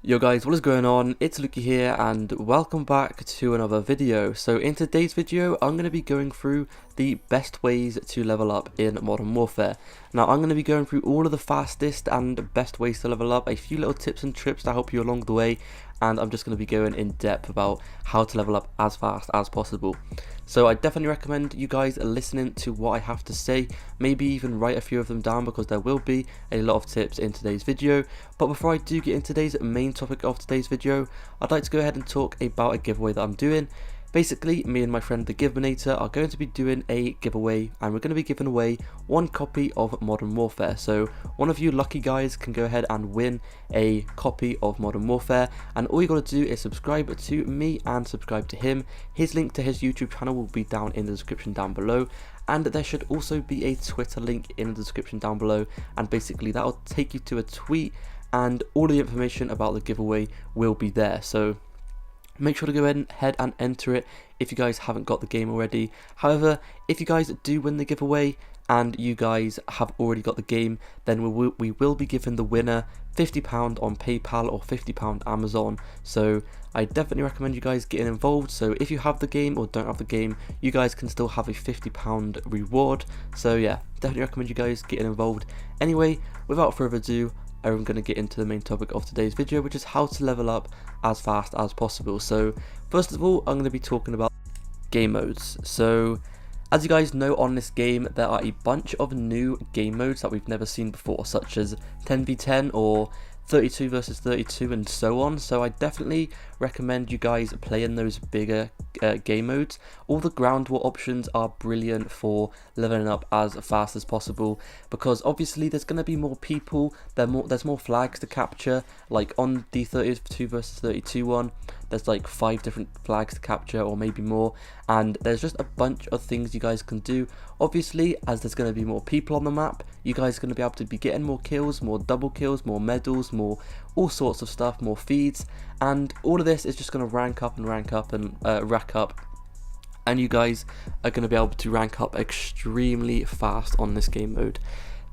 Yo guys, what is going on? It's Luki here and welcome back to another video. So in today's video, I'm going to be going through the best ways to level up in Modern Warfare. Now I'm going to be going through all of the fastest and best ways to level up, a few little tips and tricks to help you along the way, and I'm just going to be going in depth about how to level up as fast as possible. So I definitely recommend you guys listening to what I have to say, maybe even write a few of them down because there will be a lot of tips in today's video. But before I do get into today's main topic of today's video, I'd like to go ahead and talk about a giveaway that I'm doing. Basically, me and my friend the Giveminator are going to be doing a giveaway, and we're going to be giving away one copy of Modern Warfare. So one of you lucky guys can go ahead and win a copy of Modern Warfare, and all you got to do is subscribe to me and subscribe to him. His link to his YouTube channel will be down in the description down below, and there should also be a Twitter link in the description down below, and basically that will take you to a tweet, and all the information about the giveaway will be there. So make sure to go ahead and enter it if you guys haven't got the game already. However, if you guys do win the giveaway and you guys have already got the game, then we will be giving the winner £50 on PayPal or £50 Amazon. So I definitely recommend you guys getting involved. So if you have the game or don't have the game, you guys can still have a £50 reward. So yeah, definitely recommend you guys getting involved. Anyway, without further ado, I'm going to get into the main topic of today's video, which is how to level up as fast as possible. So first of all, I'm going to be talking about game modes. So as you guys know, on this game there are a bunch of new game modes that we've never seen before, such as 10v10 or 32 versus 32 and so on. So I definitely recommend you guys playing those bigger game modes. All the ground war options are brilliant for leveling up as fast as possible, because obviously there's going to be more people, there's more flags to capture. Like on the 32 versus 32 one, there's like 5 different flags to capture or maybe more, and there's just a bunch of things you guys can do. Obviously, as there's going to be more people on the map, you guys are going to be able to be getting more kills, more double kills, more medals, more all sorts of stuff, more feeds, and all of this is just going to rack up and rack up, and you guys are going to be able to rank up extremely fast on this game mode.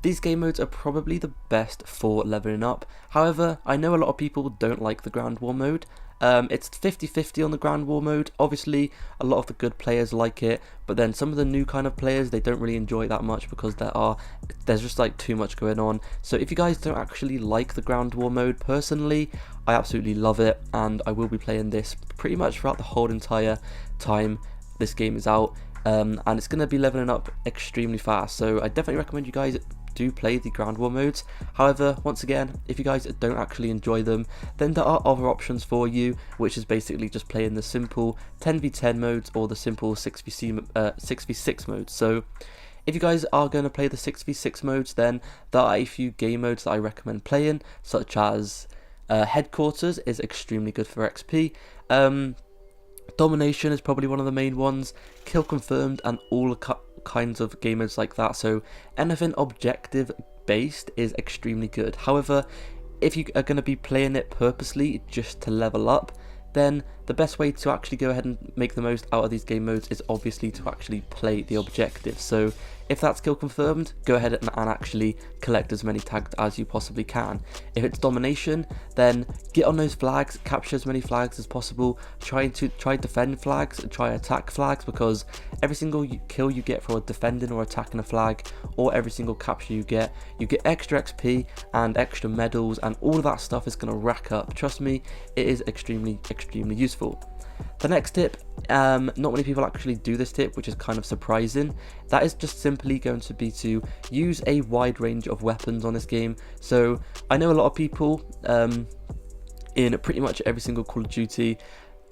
These game modes are probably the best for leveling up. However, I know a lot of people don't like the ground war mode. It's 50-50 on the ground war mode. Obviously, a lot of the good players like it, but then some of the new kind of players, they don't really enjoy it that much because there's just like too much going on. So if you guys don't actually like the ground war mode, personally, I absolutely love it, and I will be playing this pretty much throughout the whole entire time this game is out, and it's going to be leveling up extremely fast. So I definitely recommend you guys do play the ground war modes. However, once again, if you guys don't actually enjoy them, then there are other options for you, which is basically just playing the simple 10v10 modes or the simple 6v6 modes. So if you guys are going to play the 6v6 modes, then there are a few game modes that I recommend playing, such as Headquarters is extremely good for XP. Domination is probably one of the main ones, Kill Confirmed, and all kinds of game modes like that. So anything objective based is extremely good. However, if you are going to be playing it purposely just to level up, then the best way to actually go ahead and make the most out of these game modes is obviously to actually play the objective. So if that's Kill Confirmed, go ahead and actually collect as many tags as you possibly can. If it's Domination, then get on those flags, capture as many flags as possible, try defend flags, try attack flags, because every single kill you get for defending or attacking a flag, or every single capture you get extra XP and extra medals, and all of that stuff is going to rack up. Trust me, it is extremely useful. The next tip, not many people actually do this tip, which is kind of surprising. That is just simply going to be to use a wide range of weapons on this game. So I know a lot of people in pretty much every single Call of Duty,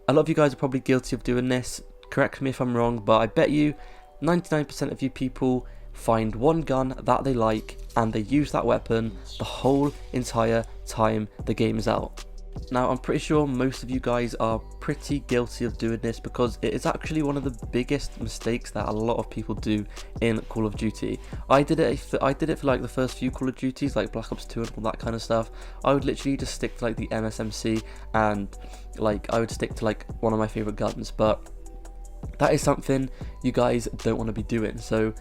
a lot of you guys are probably guilty of doing this. Correct me if I'm wrong, but I bet you 99% of you people find one gun that they like and they use that weapon the whole entire time the game is out. Now, I'm pretty sure most of you guys are pretty guilty of doing this, because it is actually one of the biggest mistakes that a lot of people do in Call of Duty. I did it for like the first few Call of Duties, like Black Ops 2 and all that kind of stuff. I would literally just stick to like the MSMC, and like I would stick to like one of my favorite guns, but that is something you guys don't want to be doing. So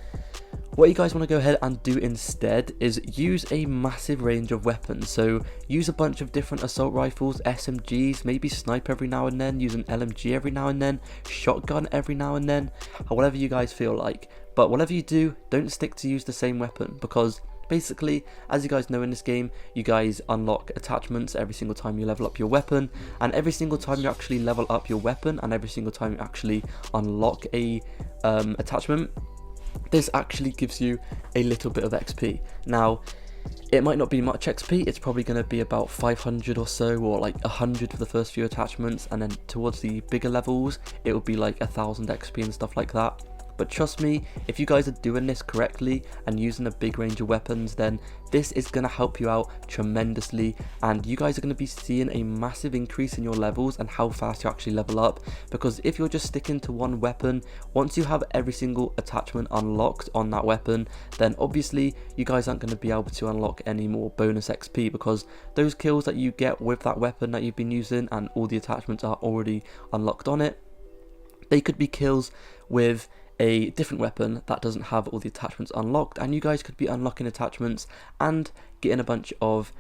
what you guys want to go ahead and do instead is use a massive range of weapons. So use a bunch of different assault rifles, SMGs, maybe sniper every now and then, use an LMG every now and then, shotgun every now and then, whatever you guys feel like. But whatever you do, don't stick to use the same weapon, because basically, as you guys know in this game, you guys unlock attachments every single time you level up your weapon, and every single time you actually level up your weapon, and every single time you actually unlock a attachment, this actually gives you a little bit of XP. Now, it might not be much XP, it's probably going to be about 500 or so, or like 100 for the first few attachments, and then towards the bigger levels, it will be like 1000 XP and stuff like that. But trust me, if you guys are doing this correctly and using a big range of weapons, then this is going to help you out tremendously, and you guys are going to be seeing a massive increase in your levels and how fast you actually level up. Because if you're just sticking to one weapon, once you have every single attachment unlocked on that weapon, then obviously you guys aren't going to be able to unlock any more bonus XP, because those kills that you get with that weapon that you've been using and all the attachments are already unlocked on it, they could be kills with a different weapon that doesn't have all the attachments unlocked, and you guys could be unlocking attachments and getting a bunch of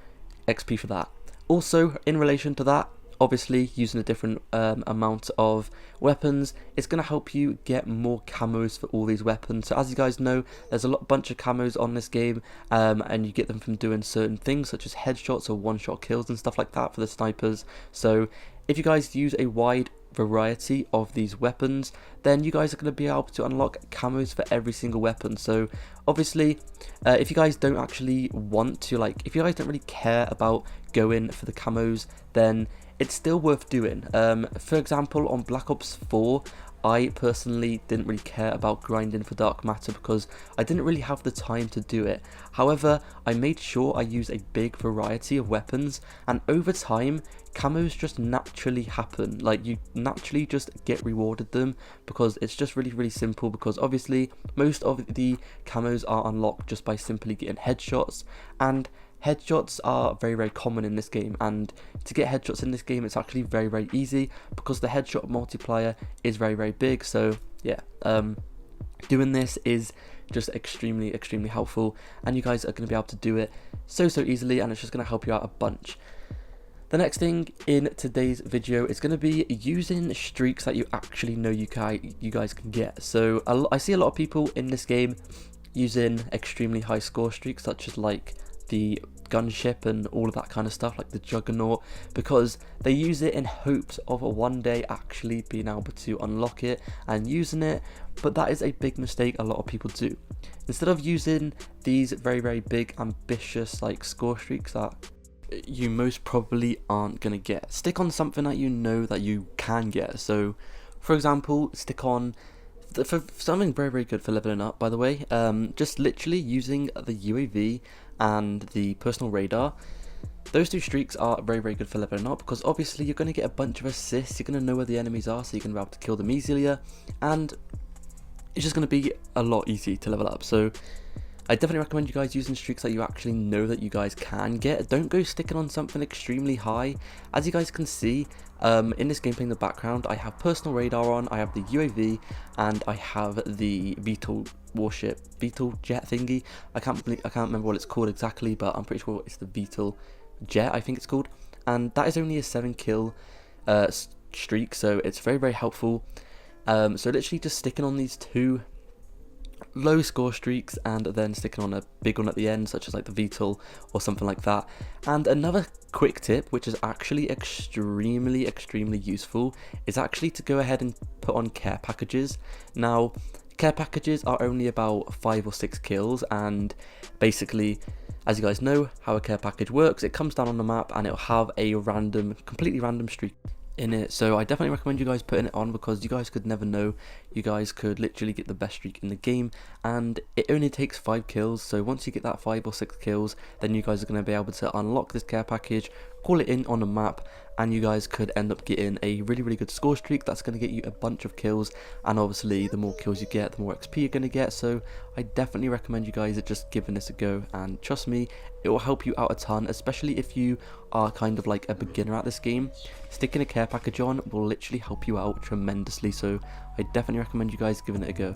XP for that. Also, in relation to that, obviously using a different amount of weapons, it's going to help you get more camos for all these weapons. So as you guys know, there's a bunch of camos on this game, and you get them from doing certain things such as headshots or one-shot kills and stuff like that for the snipers. So if you guys use a wide variety of these weapons, then you guys are going to be able to unlock camos for every single weapon. So obviously, if you guys don't actually want to, like, if you guys don't really care about going for the camos, then it's still worth doing. For example, on Black Ops 4, I personally didn't really care about grinding for dark matter because I didn't really have the time to do it. However, I made sure I use a big variety of weapons, and over time, camos just naturally happen. Like, you naturally just get rewarded them, because it's just really simple, because obviously most of the camos are unlocked just by simply getting headshots, and headshots are very common in this game, and to get headshots in this game, it's actually very easy because the headshot multiplier is very big. So yeah, doing this is just extremely helpful, and you guys are going to be able to do it so easily, and it's just going to help you out a bunch. The next thing in today's video is going to be using streaks that you actually know you guys can get. So I see a lot of people in this game using extremely high score streaks, such as like the gunship and all of that kind of stuff, like the juggernaut, because they use it in hopes of one day actually being able to unlock it and using it. But that is a big mistake a lot of people do. Instead of using these very big ambitious like score streaks that you most probably aren't gonna get, stick on something that you know that you can get. So for example, stick on for something very good for leveling up, by the way, just literally using the UAV and the personal radar. Those two streaks are very good for leveling up, because obviously you're going to get a bunch of assists, you're going to know where the enemies are, so you're going to be able to kill them easier, and it's just going to be a lot easier to level up. So I definitely recommend you guys using streaks that you actually know that you guys can get. Don't go sticking on something extremely high. As you guys can see, in this gameplay in the background, I have personal radar on, I have the UAV, and I have the VTOL warship, VTOL jet thingy. I can't remember what it's called exactly, but I'm pretty sure it's the VTOL jet, I think it's called. And that is only a 7-kill streak, so it's very helpful. So literally just sticking on these two low score streaks and then sticking on a big one at the end, such as like the VTOL or something like that. And another quick tip, which is actually extremely useful, is actually to go ahead and put on care packages. Now, care packages are only about 5 or 6 kills, and basically, as you guys know how a care package works, it comes down on the map and it'll have a completely random streak in it. So I definitely recommend you guys putting it on, because you guys could never know, you guys could literally get the best streak in the game, and it only takes 5 kills. So once you get that 5 or 6 kills, then you guys are going to be able to unlock this care package, call it in on the map, and you guys could end up getting a really good score streak that's going to get you a bunch of kills. And obviously the more kills you get, the more XP you're going to get. So I definitely recommend you guys just giving this a go, and trust me, it will help you out a ton, especially if you are kind of like a beginner at this game. Sticking a care package on will literally help you out tremendously, so I definitely recommend you guys giving it a go.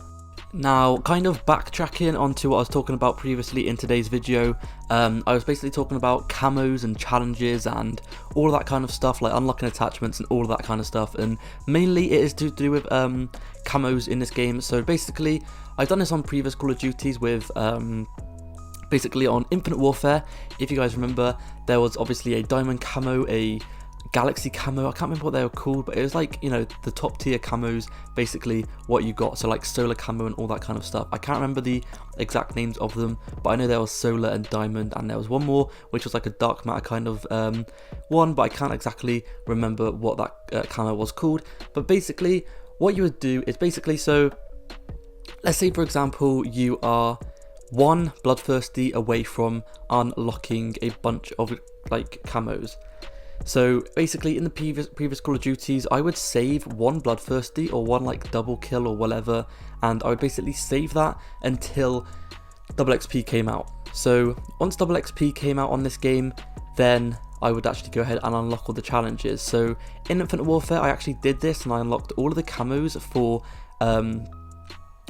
Now, kind of backtracking onto what I was talking about previously in today's video, I was basically talking about camos and challenges and all of that kind of stuff, like unlocking attachments and all of that kind of stuff, and mainly it is to do with camos in this game. So basically, I've done this on previous Call of Duties with basically on Infinite Warfare. If you guys remember, there was obviously a diamond camo, a galaxy camo, I can't remember what they were called, but it was like, you know, the top tier camos, basically what you got, so like solar camo and all that kind of stuff. I can't remember the exact names of them, but I know there was solar and diamond, and there was one more which was like a dark matter kind of one, but I can't exactly remember what that camo was called. But basically what you would do is basically, so let's say for example you are one bloodthirsty away from unlocking a bunch of like camos. So basically in the previous Call of Duties, I would save one bloodthirsty or one like double kill or whatever, and I would basically save that until double XP came out. So once double XP came out on this game, then I would actually go ahead and unlock all the challenges. So in Infinite Warfare, I actually did this and I unlocked all of the camos for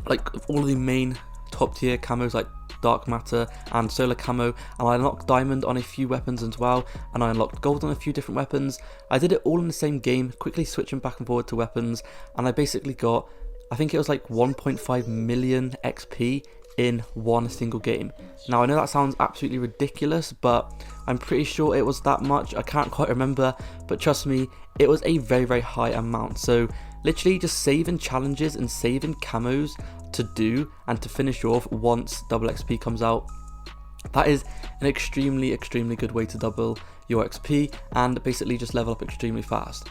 like all of the main top tier camos like dark matter and solar camo, and I unlocked diamond on a few weapons as well, and I unlocked gold on a few different weapons. I did it all in the same game, quickly switching back and forward to weapons, and I basically got, I think it was like 1.5 million XP in one single game. Now I know that sounds absolutely ridiculous, but I'm pretty sure it was that much. I can't quite remember, but trust me, it was a very, very high amount. So literally just saving challenges and saving camos to do and to finish off once double XP comes out. That is an extremely good way to double your XP and basically just level up extremely fast.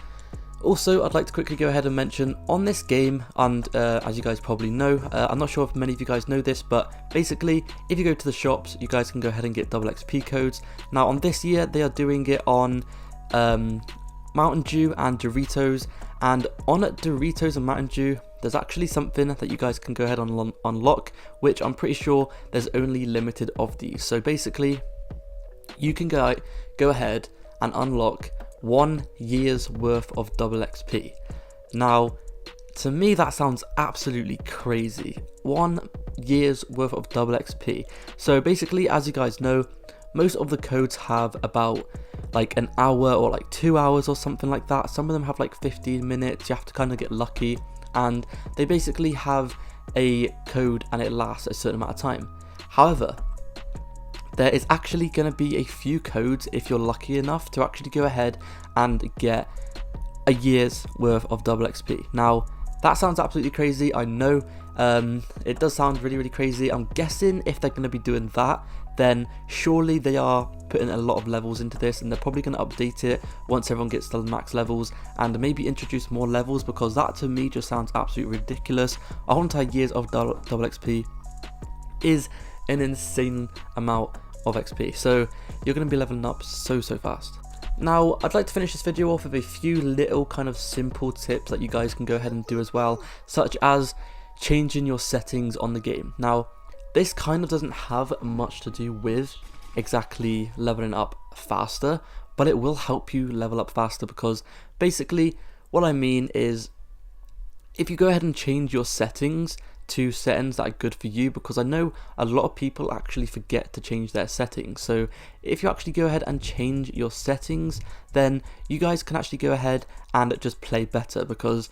Also, I'd like to quickly go ahead and mention on this game, and as you guys probably know, I'm not sure if many of you guys know this, but basically if you go to the shops, you guys can go ahead and get double XP codes. Now on this year, they are doing it on Mountain Dew and Doritos, and on Doritos and Mountain Dew, there's actually something that you guys can go ahead and unlock, which I'm pretty sure there's only limited of these. So basically, you can go ahead and unlock 1 year's worth of double XP. Now, to me that sounds absolutely crazy. 1 year's worth of double XP. So basically, as you guys know, most of the codes have about like an hour or like 2 hours or something like that. Some of them have like 15 minutes. You have to kind of get lucky, and they basically have a code and it lasts a certain amount of time. However, there is actually going to be a few codes if you're lucky enough to actually go ahead and get a year's worth of double XP. Now, that sounds absolutely crazy, I know. It does sound really crazy. I'm guessing if they're going to be doing that, then surely they are putting a lot of levels into this, and they're probably going to update it once everyone gets to the max levels and maybe introduce more levels, because that to me just sounds absolutely ridiculous. A whole entire years of double XP is an insane amount of XP, so you're going to be leveling up so fast. Now, I'd like to finish this video off with a few little kind of simple tips that you guys can go ahead and do as well, such as changing your settings on the game. Now, this kind of doesn't have much to do with exactly leveling up faster, but it will help you level up faster, because basically what I mean is if you go ahead and change your settings to settings that are good for you, because I know a lot of people actually forget to change their settings. So if you actually go ahead and change your settings, then you guys can actually go ahead and just play better, because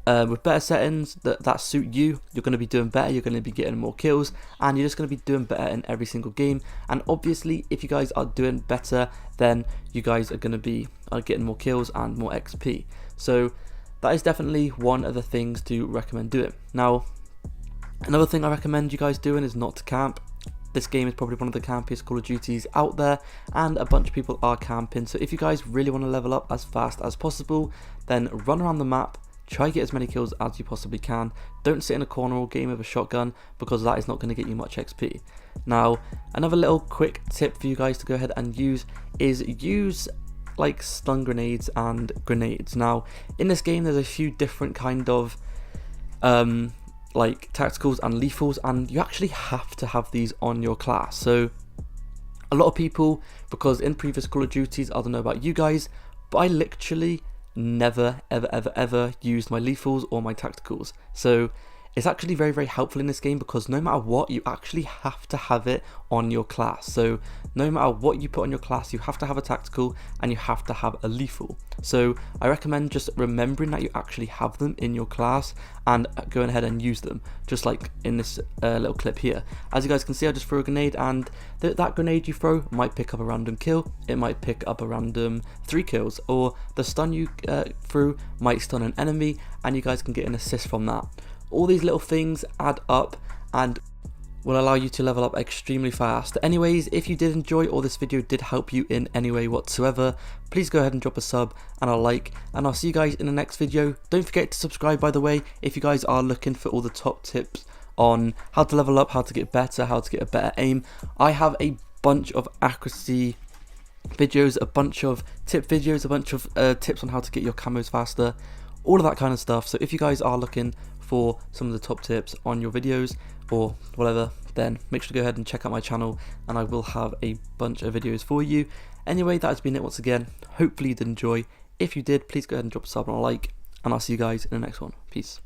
with better settings that suit you, you're going to be doing better, you're going to be getting more kills, and you're just going to be doing better in every single game. And obviously if you guys are doing better, then you guys are going to be getting more kills and more XP. So that is definitely one of the things to recommend doing. Now, another thing I recommend you guys doing is not to camp. This game is probably one of the campiest Call of Duties out there, and a bunch of people are camping. So if you guys really want to level up as fast as possible, then run around the map, try to get as many kills as you possibly can. Don't sit in a corner all game with a shotgun, because that is not going to get you much XP. Now, another little quick tip for you guys to go ahead and use is use like stun grenades and grenades. Now, in this game there's a few different kind of like tacticals and lethals, and you actually have to have these on your class. So a lot of people, because in previous Call of Duties, I don't know about you guys, but I literally never ever used my lethals or my tacticals. So it's actually very, very helpful in this game, because no matter what, you actually have to have it on your class. So no matter what you put on your class, you have to have a tactical and you have to have a lethal. So I recommend just remembering that you actually have them in your class and going ahead and use them, just like in this little clip here. As you guys can see, I just threw a grenade, and that grenade you throw might pick up a random kill, it might pick up a random 3 kills, or the stun you threw might stun an enemy and you guys can get an assist from that. All these little things add up and will allow you to level up extremely fast. Anyways, if you did enjoy or this video did help you in any way whatsoever, please go ahead and drop a sub and a like, and I'll see you guys in the next video. Don't forget to subscribe, by the way, if you guys are looking for all the top tips on how to level up, how to get better, how to get a better aim. I have a bunch of accuracy videos, a bunch of tip videos, a bunch of tips on how to get your camos faster, all of that kind of stuff. So if you guys are looking for some of the top tips on your videos or whatever, then make sure to go ahead and check out my channel, and I will have a bunch of videos for you. Anyway, that has been it once again. Hopefully you did enjoy. If you did, please go ahead and drop a sub and a like, and I'll see you guys in the next one. Peace.